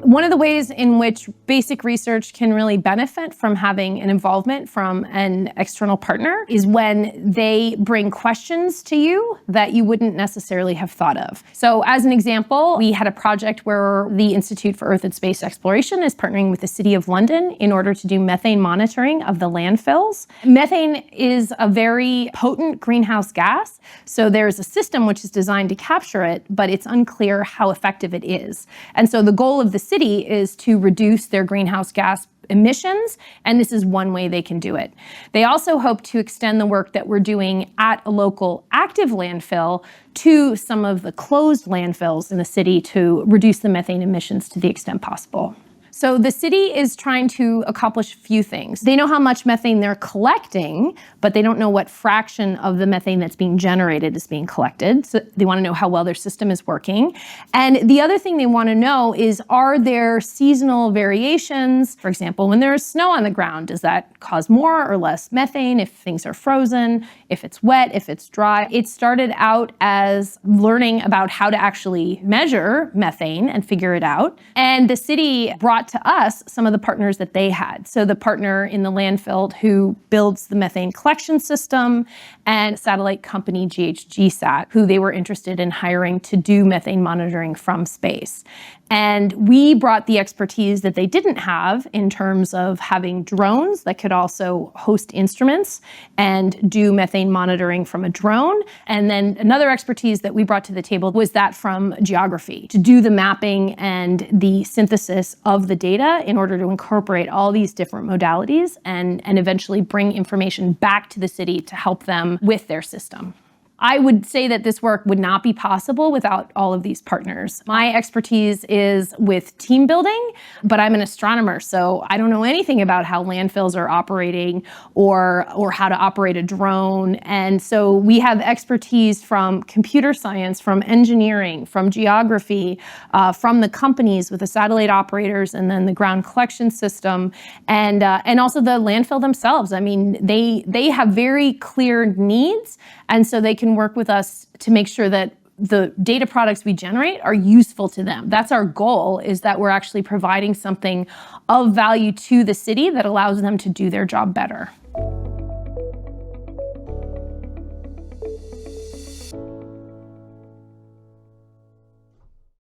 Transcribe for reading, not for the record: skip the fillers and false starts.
One of the ways in which basic research can really benefit from having an involvement from an external partner is when they bring questions to you that you wouldn't necessarily have thought of. So as an example, we had a project where the Institute for Earth and Space Exploration is partnering with the City of London in order to do methane monitoring of the landfills. Methane is a very potent greenhouse gas, so there's a system which is designed to capture it, but it's unclear how effective it is. And so the goal of the city is to reduce their greenhouse gas emissions, and this is one way they can do it. They also hope to extend the work that we're doing at a local active landfill to some of the closed landfills in the city to reduce the methane emissions to the extent possible. So the city is trying to accomplish a few things. They know how much methane they're collecting, but they don't know what fraction of the methane that's being generated is being collected. So they want to know how well their system is working. And the other thing they want to know is, are there seasonal variations? For example, when there's snow on the ground, does that cause more or less methane? If things are frozen, if it's wet, if it's dry. It started out as learning about how to actually measure methane and figure it out. And the city brought to us some of the partners that they had. So the partner in the landfill who builds the methane collection system, and satellite company GHGSat, who they were interested in hiring to do methane monitoring from space. And we brought the expertise that they didn't have in terms of having drones that could also host instruments and do methane monitoring from a drone. And then another expertise that we brought to the table was that from geography, to do the mapping and the synthesis of the data in order to incorporate all these different modalities and eventually bring information back to the city to help them with their system. I would say that this work would not be possible without all of these partners. My expertise is with team building, but I'm an astronomer, so I don't know anything about how landfills are operating or how to operate a drone. And so we have expertise from computer science, from engineering, from geography, from the companies with the satellite operators and then the ground collection system, and also the landfill themselves. I mean, they have very clear needs, and so they can work with us to make sure that the data products we generate are useful to them. That's our goal, is that we're actually providing something of value to the city that allows them to do their job better.